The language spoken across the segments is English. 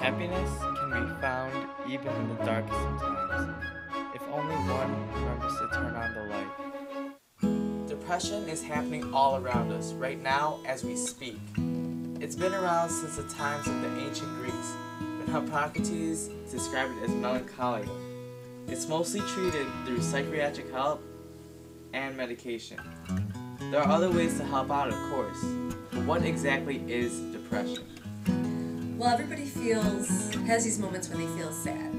Happiness can be found even in the darkest of times, if only one remembers to turn on the light. Depression is happening all around us right now as we speak. It's been around since the times of the ancient Greeks, when Hippocrates described it as melancholia. It's mostly treated through psychiatric help and medication. There are other ways to help out, of course, but what exactly is depression? Well, everybody has these moments when they feel sad.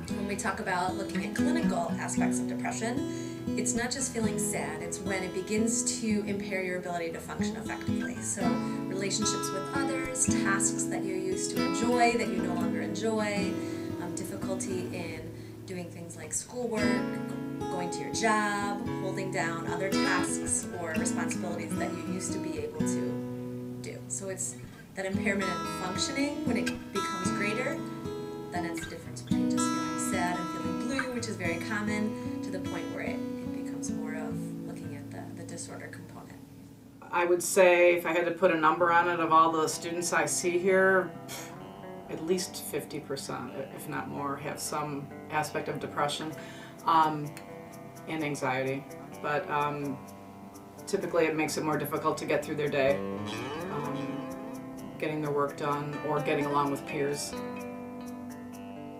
When we talk about looking at clinical aspects of depression, it's not just feeling sad, it's when it begins to impair your ability to function effectively. So relationships with others, tasks that you used to enjoy that you no longer enjoy, difficulty in doing things like schoolwork, going to your job, holding down other tasks or responsibilities that you used to be able to do. So it's that impairment in functioning, when it becomes greater, then it's the difference between just feeling sad and feeling blue, which is very common, to the point where it becomes more of looking at the disorder component. I would say, if I had to put a number on it, of all the students I see here, at least 50%, if not more, have some aspect of depression and anxiety. But typically it makes it more difficult to get through their day, getting their work done, or getting along with peers.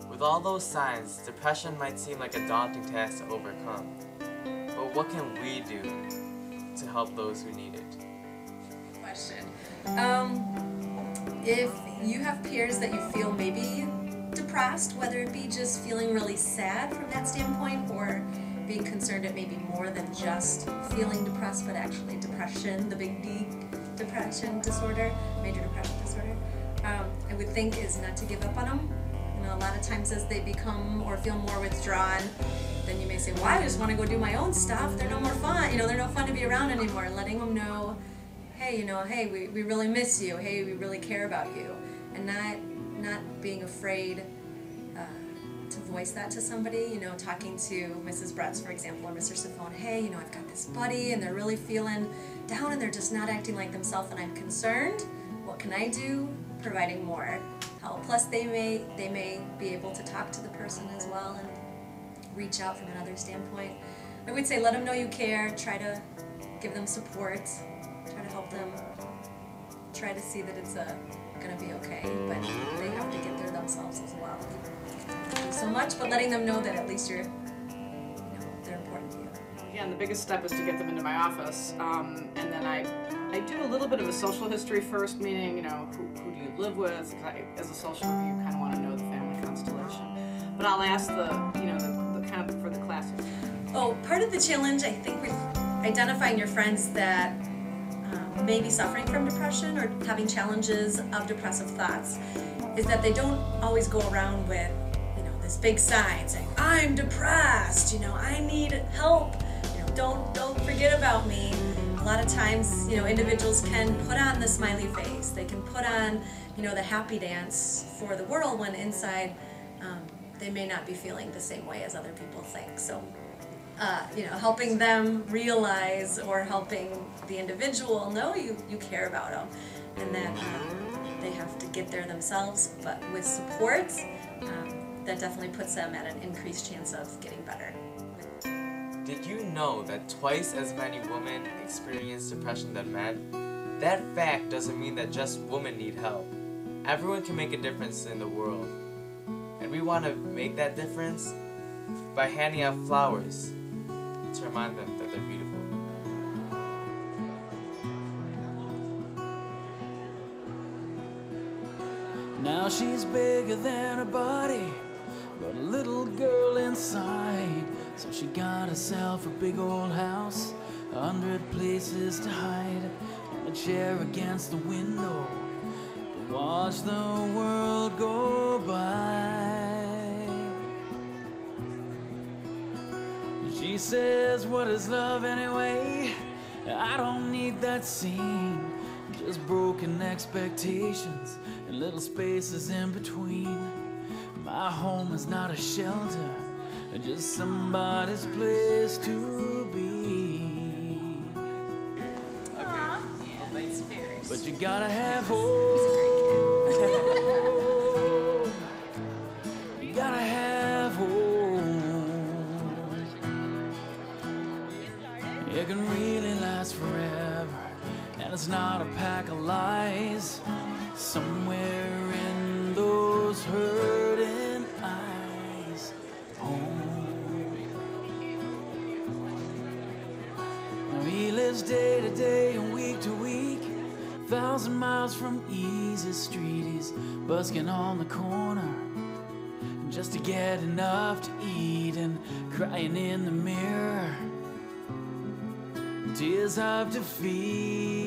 With all those signs, depression might seem like a daunting task to overcome. But what can we do to help those who need it? Question. If you have peers that you feel maybe depressed, whether it be just feeling really sad from that standpoint, or being concerned it may be more than just feeling depressed, but actually depression, the big D depression disorder, major depression disorder, I would think is not to give up on them. You know, a lot of times as they become or feel more withdrawn, then you may say, well, I just want to go do my own stuff. They're no more fun. You know, they're no fun to be around anymore. Letting them know, hey, you know, hey, we really miss you. Hey, we really care about you. And not being afraid to voice that to somebody. You know, talking to Mrs. Bretz, for example, or Mr. Sifone, hey, you know, I've got this buddy and they're really feeling down and they're just not acting like themselves and I'm concerned. What can I do? Providing more help. Plus they may be able to talk to the person as well and reach out from another standpoint. I would say let them know you care, try to give them support, try to help them, try to see that it's going to be okay, but they have to get there themselves as well. Thank you so much, but letting them know that at least they're important to you. Again, the biggest step is to get them into my office, and then I do a little bit of a social history first, meaning, you know, who do you live with? As a social worker, you kind of want to know the family constellation. But I'll ask the kind of for the classic. Oh, part of the challenge, I think, with identifying your friends that may be suffering from depression or having challenges of depressive thoughts is that they don't always go around with, you know, this big sign saying, I'm depressed, you know, I need help, you know, don't forget about me. A lot of times, you know, individuals can put on the smiley face, they can put on, you know, the happy dance for the world when inside they may not be feeling the same way as other people think. So, you know, helping them realize or helping the individual know you care about them and that they have to get there themselves, but with support, that definitely puts them at an increased chance of getting better. Did you know that twice as many women experience depression than men? That fact doesn't mean that just women need help. Everyone can make a difference in the world. And we want to make that difference by handing out flowers to remind them that they're beautiful. Now she's bigger than her body, but a little girl inside. So she got herself a big old house, 100 places to hide, and a chair against the window to watch the world go by. She says, what is love anyway? I don't need that scene, just broken expectations and little spaces in between. My home is not a shelter, just somebody's place to be. Aww. Yeah, it's very But you gotta have hope. really last forever, and it's not a pack of lies. Somewhere in those hurting eyes, he lives day to day and week to week, 1,000 miles from easy street. He's busking on the corner just to get enough to eat, and crying in the mirror, tears of defeat.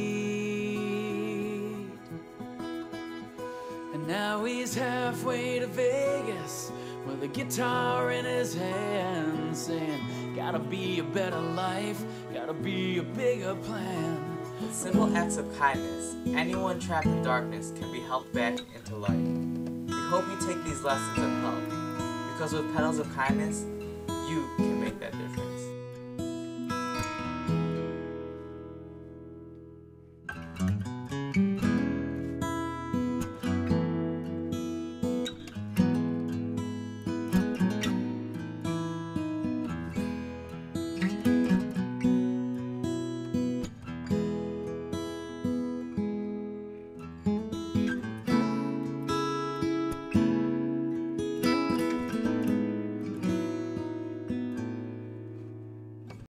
And now he's halfway to Vegas with a guitar in his hand, saying, gotta be a better life, gotta be a bigger plan. With simple acts of kindness, anyone trapped in darkness can be helped back into light. We hope you take these lessons and help, because with Petals of Kindness, you can make that difference.